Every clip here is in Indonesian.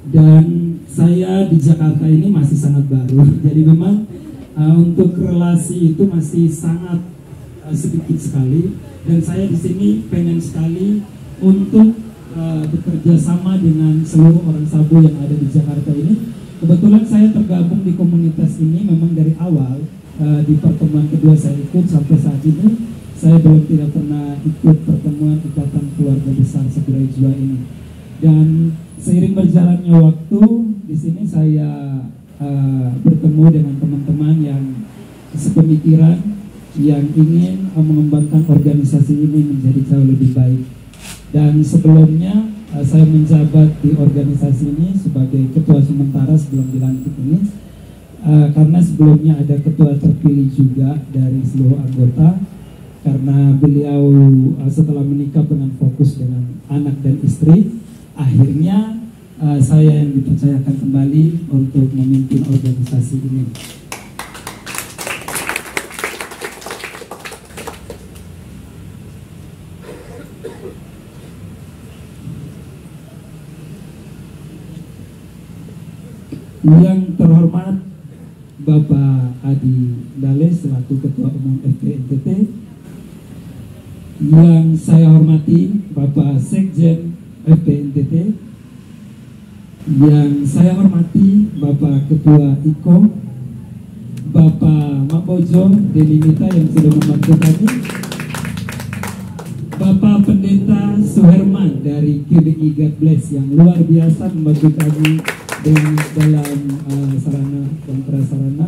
Dan saya di Jakarta ini masih sangat baru, jadi memang untuk relasi itu masih sangat sedikit sekali. Dan saya di sini pengen sekali untuk bekerja sama dengan seluruh orang Sabu yang ada di Jakarta ini. Kebetulan saya tergabung di komunitas ini memang dari awal. Di pertemuan kedua saya ikut sampai saat ini. Saya belum tidak pernah ikut pertemuan Ikatan Keluarga Besar Saburai Jua ini. Dan seiring berjalannya waktu di sini saya bertemu dengan teman-teman yang sepemikiran, yang ingin mengembangkan organisasi ini menjadi jauh lebih baik. Dan sebelumnya saya menjabat di organisasi ini sebagai ketua sementara sebelum dilantik ini, karena sebelumnya ada ketua terpilih juga dari seluruh anggota, karena beliau setelah menikah dengan fokus dengan anak dan istri, akhirnya saya yang dipercayakan kembali untuk memimpin organisasi ini. Yang terhormat Bapak Adi Dale selaku Ketua Umum FPNTT, yang saya hormati Bapak Sekjen FPNTT, yang saya hormati Bapak Ketua IKO, Bapak Mabojo Delimita yang sudah membantu kami, Bapak Pendeta Suherman dari QBI God Bless yang luar biasa membantu kami dalam sarana dan prasarana,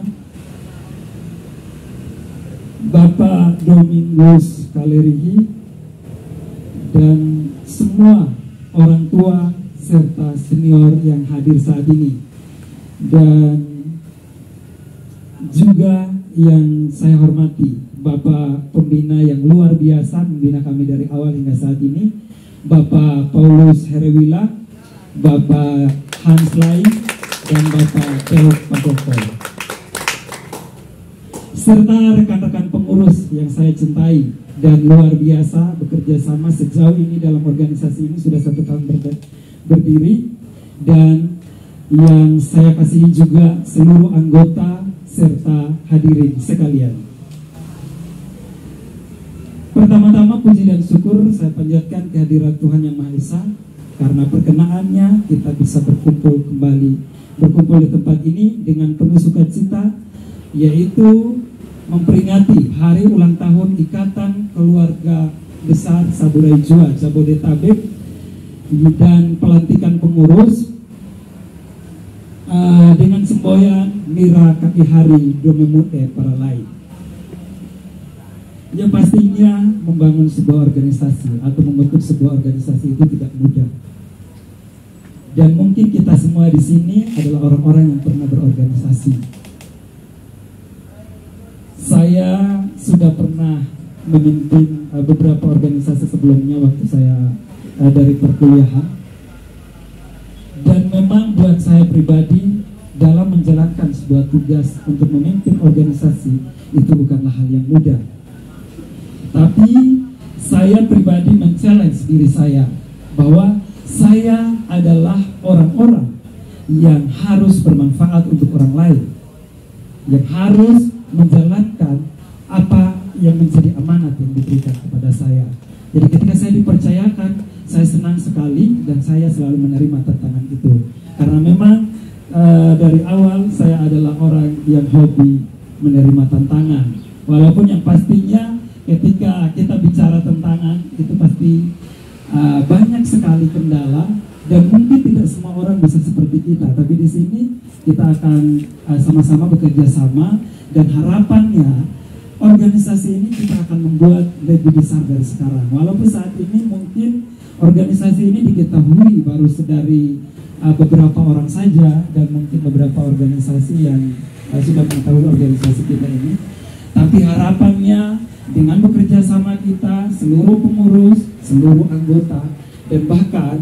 Bapak Domingus Kalerihi, dan semua orang tua serta senior yang hadir saat ini, dan juga yang saya hormati Bapak Pembina yang luar biasa membina kami dari awal hingga saat ini, Bapak Paulus Herewila, Bapak Hans Lai, dan Bapak Teok Pakokoy, serta rekan-rekan pengurus yang saya cintai dan luar biasa bekerja sama sejauh ini dalam organisasi ini sudah 1 tahun berdiri, dan yang saya kasihi juga seluruh anggota serta hadirin sekalian. Pertama-tama puji dan syukur saya panjatkan kehadirat Tuhan Yang Maha Esa, karena perkenaannya kita bisa berkumpul di tempat ini dengan penuh sukacita, yaitu memperingati hari ulang tahun Ikatan Keluarga Besar Saburai Jua Jabodetabek dan pelantikan pengurus dengan semboyan Mira Kaki Hari Domemute para lain. Yang pastinya membangun sebuah organisasi atau membentuk sebuah organisasi itu tidak mudah. Dan mungkin kita semua di sini adalah orang-orang yang pernah berorganisasi. Saya sudah pernah memimpin beberapa organisasi sebelumnya waktu saya dari perkuliahan. Dan memang buat saya pribadi dalam menjalankan sebuah tugas untuk memimpin organisasi itu bukanlah hal yang mudah. Tapi saya pribadi men-challenge diri saya bahwa saya adalah orang-orang yang harus bermanfaat untuk orang lain, yang harus menjalankan apa yang menjadi amanat yang diberikan kepada saya. Jadi ketika saya dipercayakan, saya senang sekali dan saya selalu menerima tantangan itu. Karena memang dari awal saya adalah orang yang hobi menerima tantangan. Walaupun yang pastinya ketika kita bicara tantangan itu pasti banyak sekali kendala dan mungkin tidak semua orang bisa seperti kita. Tapi di sini kita akan sama-sama bekerja sama dan harapannya organisasi ini kita akan membuat lebih besar dari sekarang. Walaupun saat ini mungkin organisasi ini diketahui baru dari beberapa orang saja dan mungkin beberapa organisasi yang sudah mengetahui organisasi kita ini. Tapi harapannya dengan bekerja sama kita, seluruh pengurus, seluruh anggota, dan bahkan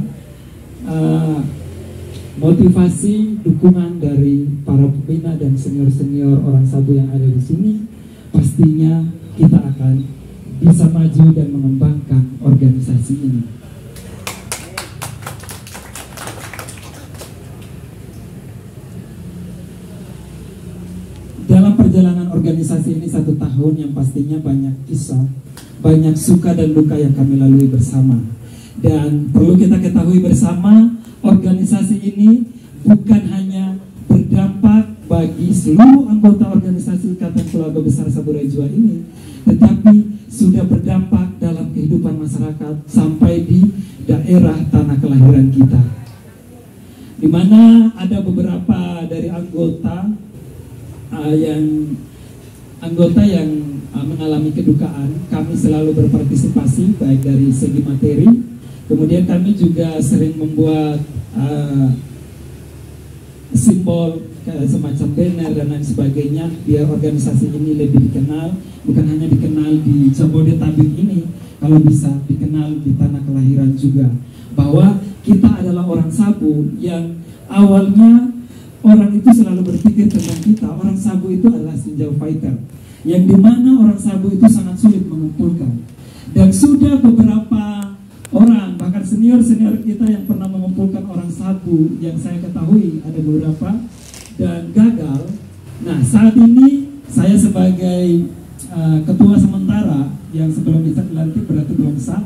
motivasi dukungan dari para pembina dan senior-senior orang Sabu yang ada di sini, pastinya kita akan bisa maju dan mengembangkan organisasi ini. dalam organisasi ini 1 tahun yang pastinya banyak kisah, banyak suka dan duka yang kami lalui bersama. Dan perlu kita ketahui bersama, organisasi ini bukan hanya berdampak bagi seluruh anggota organisasi Ikatan Keluarga Besar Saburai Jua ini, tetapi sudah berdampak dalam kehidupan masyarakat sampai di daerah tanah kelahiran kita, di mana ada beberapa dari anggota yang mengalami kedukaan. Kami selalu berpartisipasi baik dari segi materi, kemudian kami juga sering membuat simbol semacam banner dan lain sebagainya biar organisasi ini lebih dikenal, bukan hanya dikenal di Jabodetabek ini, kalau bisa dikenal di tanah kelahiran juga, bahwa kita adalah orang Sabu yang awalnya orang itu selalu berpikir tentang kita, orang Sabu itu adalah senjata fighter, yang dimana orang Sabu itu sangat sulit mengumpulkan. Dan sudah beberapa orang, bahkan senior-senior kita yang pernah mengumpulkan orang Sabu, yang saya ketahui ada beberapa, dan gagal. Nah, saat ini saya sebagai ketua sementara yang sebelum bisa dilantik, berarti belum sah,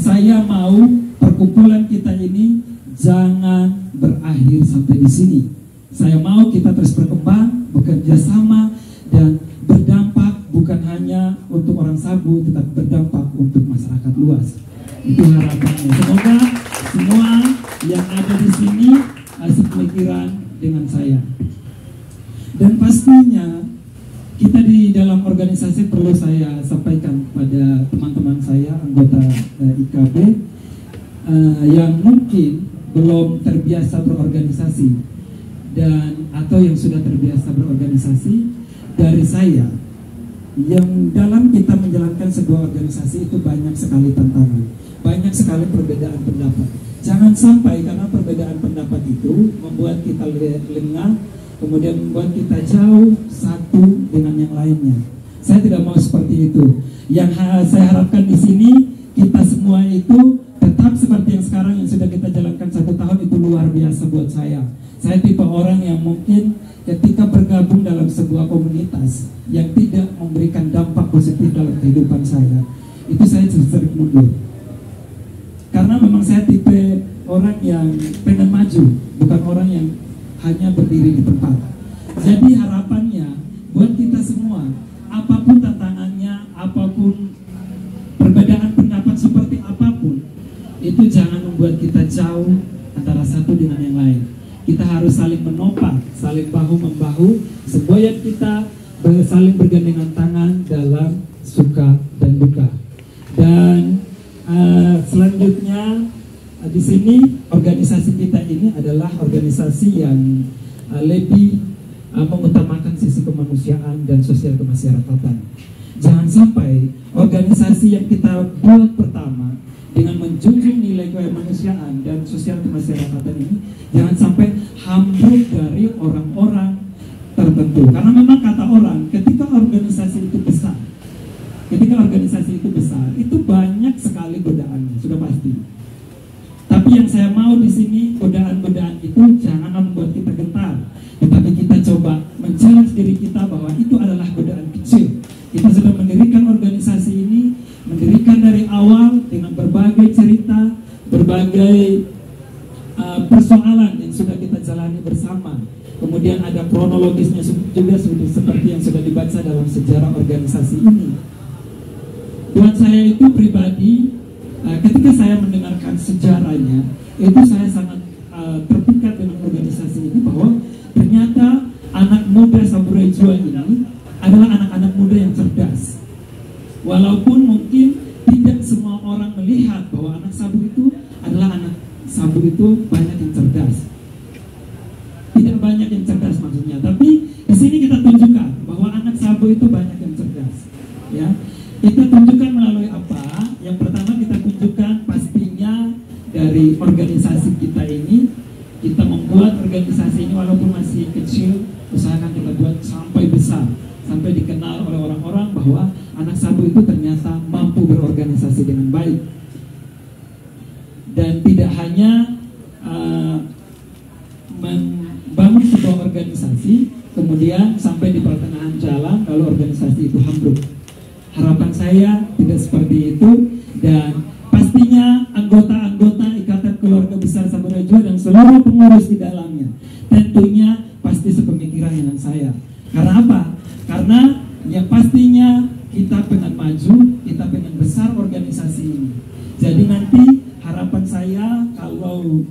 saya mau perkumpulan kita ini jangan berakhir sampai di sini. Saya mau kita terus berkembang, bekerja sama, dan berdampak bukan hanya untuk orang Sabu, tetapi berdampak untuk masyarakat luas. Itu harapannya. Semoga semua yang ada di sini sepemikiran dengan saya. Dan pastinya kita di dalam organisasi, perlu saya sampaikan pada teman-teman saya anggota IKB yang mungkin belum terbiasa berorganisasi dan atau yang sudah terbiasa berorganisasi, dari saya yang dalam kita menjalankan sebuah organisasi itu banyak sekali tantangan, banyak sekali perbedaan pendapat. Jangan sampai karena perbedaan pendapat itu membuat kita lengah, kemudian membuat kita jauh satu dengan yang lainnya. Saya tidak mau seperti itu. Yang saya harapkan di sini, kita semua itu tetap seperti yang sekarang yang sudah kita jalankan 1 tahun, itu luar biasa buat saya. Saya tipe orang yang mungkin ketika bergabung dalam sebuah komunitas yang tidak memberikan dampak positif dalam kehidupan saya, itu saya sering mundur. Karena memang saya tipe orang yang pengen maju, bukan orang yang hanya berdiri di tempat. Jadi harapannya buat kita semua, apapun tantangannya, apapun perbedaan pendapat seperti apapun, itu jangan membuat kita jauh antara satu dengan yang lain. Kita harus saling menopang, saling bahu-membahu, supaya kita saling bergandengan tangan dalam suka dan duka. Dan selanjutnya di sini organisasi kita ini adalah organisasi yang lebih mengutamakan sisi kemanusiaan dan sosial kemasyarakatan. Jangan sampai organisasi yang kita buat pertama dengan menjunjung nilai kemanusiaan dan sosial kemasyarakatan ini, jangan sampai hambruk dari orang-orang tertentu. Karena memang kata orang, ketika organisasi itu besar, itu banyak sekali godaannya, sudah pasti. Tapi yang saya mau di sini, godaan-godaan itu jangan membuat kita gentar, tetapi kita coba men-challenge diri kita bahwa itu adalah godaan kecil. Kita sudah mendirikan organisasi ini, mendirikan dari awal dengan berbagai cerita, berbagai persoalan yang sudah kita jalani bersama. Kemudian ada kronologisnya juga seperti yang sudah dibaca dalam sejarah organisasi ini. Buat saya itu pribadi, ketika saya mendengarkan sejarahnya, itu saya sangat terpikat dengan organisasi ini, bahwa ternyata anak muda Saburai Jua ini adalah anak-anak muda yang cerdas. Walaupun mungkin tidak semua orang melihat bahwa anak Sabu itu adalah anak Sabu itu banyak yang cerdas. Tidak banyak yang cerdas maksudnya, tapi di sini kita tunjukkan bahwa anak Sabu itu banyak yang cerdas. Ya, kita tunjukkan melalui apa? Yang pertama kita tunjukkan pastinya dari organisasi kita ini. Kita membuat organisasi ini walaupun masih kecil, usahakan kita buat sampai besar, sampai dikenal oleh orang-orang bahwa anak Sabu itu ternyata mampu berorganisasi dengan baik. Dan tidak hanya membangun sebuah organisasi, kemudian sampai di pertengahan jalan kalau organisasi itu ambruk. Harapan saya tidak seperti itu, dan pastinya anggota-anggota Ikatan Keluarga Besar Samudera Jua dan seluruh pengurus di dalamnya tentunya pasti sepemikiran dengan saya. Karena apa? Karena yang pastinya kita pengen maju, kita pengen besar organisasi ini. Jadi nanti harapan saya kalau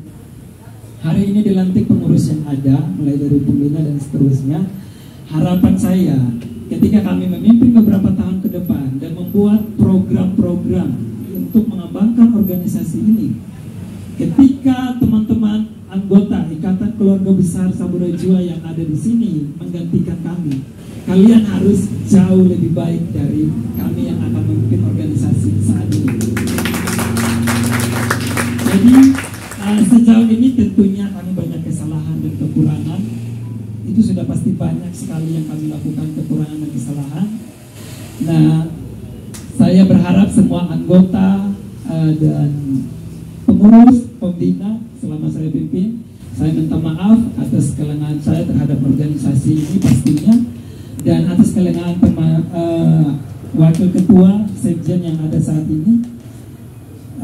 hari ini dilantik pengurus yang ada, mulai dari pembina dan seterusnya, harapan saya ketika kami memimpin beberapa tahun ke depan dan membuat program-program untuk mengembangkan organisasi ini, ketika teman-teman anggota Ikatan Keluarga Besar Samudera Jua yang ada di sini menggantikan kami, kalian harus jauh lebih baik dari kami yang akan memimpin organisasi saat ini. Jadi sejauh ini tentunya kami banyak kesalahan dan kekurangan. Itu sudah pasti banyak sekali yang kami lakukan, kekurangan dan kesalahan. Nah, saya berharap semua anggota dan pengurus, pembina selama saya pimpin, saya minta maaf atas kelengahan saya terhadap organisasi ini pastinya, dan atas kelengahan wakil ketua sekjen yang ada saat ini.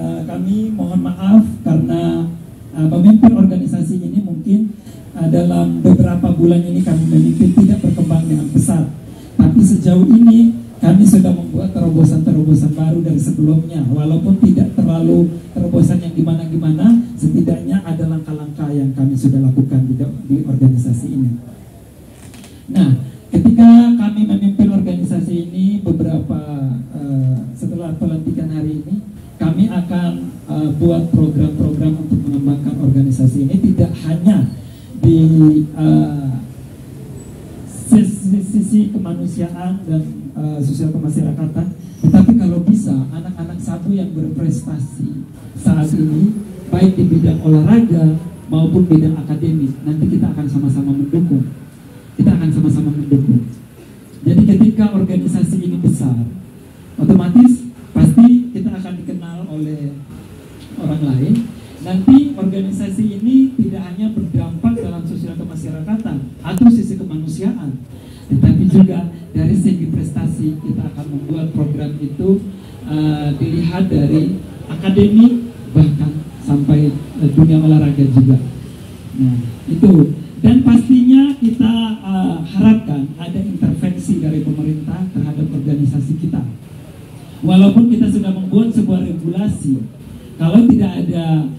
Kami mohon maaf karena memimpin organisasi ini mungkin dalam beberapa bulan ini kami memimpin tidak berkembang dengan pesat, tapi sejauh ini kami sudah membuat terobosan-terobosan baru dari sebelumnya, walaupun tidak terlalu terobosan yang gimana-gimana, setidaknya ada langkah-langkah yang kami sudah lakukan di organisasi ini. Nah, ketika kami memimpin organisasi ini setelah pelantikan hari ini, kami akan buat program-program untuk mengembangkan organisasi ini, tidak hanya di sisi kemanusiaan dan sosial kemasyarakatan, tetapi kalau bisa anak-anak Sabu yang berprestasi saat ini baik di bidang olahraga maupun bidang akademik, nanti kita akan sama-sama mendukung. Jadi ketika organisasi ini besar, otomatis pasti kita akan dikenal oleh orang lain. Nanti organisasi ini tidak hanya berdampak dalam sosial kemasyarakatan atau sisi kemanusiaan, tetapi juga dari segi prestasi kita akan membuat program itu dilihat dari akademik bahkan sampai dunia olahraga juga. Nah, itu. Dan pastinya kita harapkan ada intervensi dari pemerintah terhadap organisasi kita. Walaupun kita sudah membuat sebuah regulasi, kalau tidak ada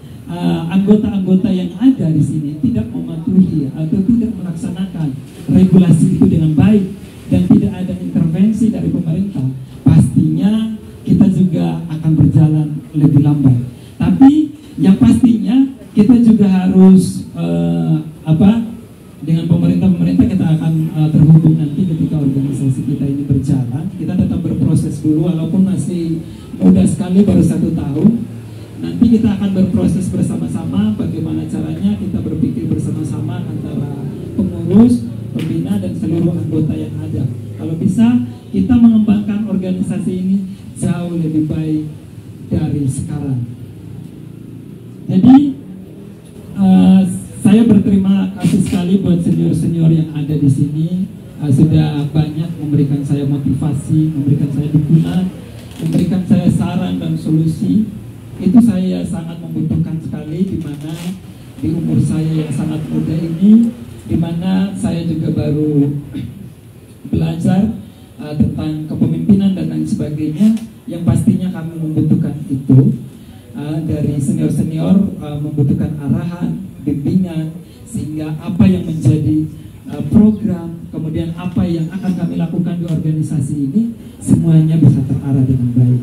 anggota-anggota yang ada di sini tidak mematuhi atau tidak melaksanakan regulasi itu dengan baik dan tidak ada intervensi dari pemerintah, pastinya kita juga akan berjalan lebih lambat. Tapi yang pastinya kita juga harus dengan pemerintah kita akan terhubung nanti ketika organisasi kita ini berjalan. Kita tetap berproses dulu walaupun masih muda sekali, baru 1 tahun. Nanti kita akan berproses bersama-sama bagaimana caranya kita berpikir bersama-sama antara pengurus, pembina dan seluruh anggota yang ada. Kalau bisa kita mengembangkan organisasi ini jauh lebih baik dari sekarang. Jadi saya berterima kasih sekali buat senior-senior yang ada di sini, sudah banyak memberikan saya motivasi, memberikan saya dukungan, memberikan saya saran dan solusi. Itu saya sangat membutuhkan sekali, di mana di umur saya yang sangat muda ini, di mana saya juga baru belajar tentang kepemimpinan dan lain sebagainya, yang pastinya kami membutuhkan itu dari senior-senior, membutuhkan arahan, bimbingan, sehingga apa yang menjadi program, kemudian apa yang akan kami lakukan di organisasi ini, semuanya bisa terarah dengan baik.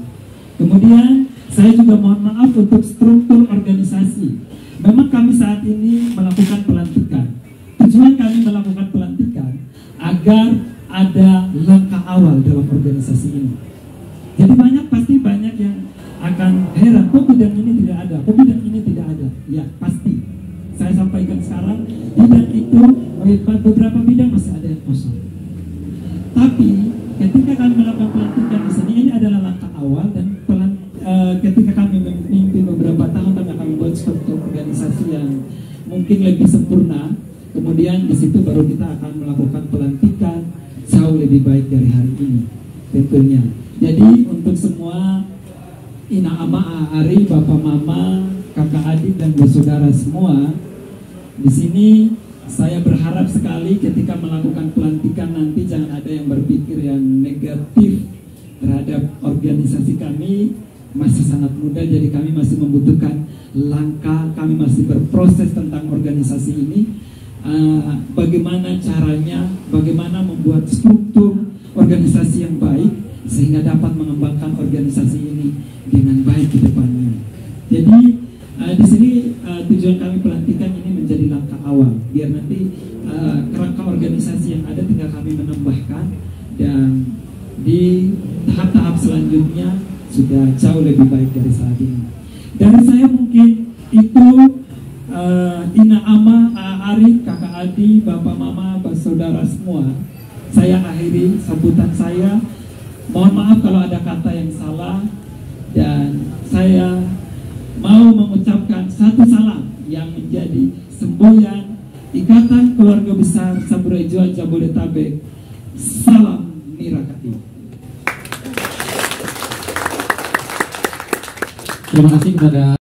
Kemudian saya juga mohon maaf untuk struktur organisasi. Memang kami saat ini melakukan pelantikan. Tujuan kami melakukan pelantikan agar ada langkah awal dalam organisasi ini. Jadi pasti banyak yang akan heran, kok bidang ini tidak ada, kok bidang ini tidak ada. Ya pasti. Saya sampaikan sekarang, bidang itu beberapa bidang masih ada yang kosong. Tapi ketika kami melakukan pelantikan di sini, ini adalah langkah awal, dan ketika kami memimpin beberapa tahun kami akan membuat struktur organisasi yang mungkin lebih sempurna. Kemudian di situ baru kita akan melakukan pelantikan jauh lebih baik dari hari ini tentunya. Jadi untuk semua ina ama ari, bapak mama, kakak adik dan bersaudara semua, di sini saya berharap sekali ketika melakukan pelantikan nanti jangan ada yang berpikir yang negatif terhadap organisasi kami. Masih sangat muda, jadi kami masih membutuhkan langkah, kami masih berproses tentang organisasi ini. Bagaimana caranya, bagaimana membuat struktur organisasi yang baik sehingga dapat mengembangkan organisasi ini dengan baik ke depannya. Jadi di sini tujuan kami pelantikan ini menjadi langkah awal, biar nanti kerangka organisasi yang ada tinggal kami menambahkan, dan di tahap-tahap selanjutnya sudah jauh lebih baik dari saat ini. Dari saya mungkin itu, ina ama, ari, kakak adi, bapak mama, saudara semua, saya akhiri sambutan saya. Mohon maaf kalau ada kata yang salah, dan saya mau mengucapkan satu salam yang menjadi semboyan Ikatan Keluarga Besar Samburejo Jabodetabek. Salam Mirakati. Terima kasih kepada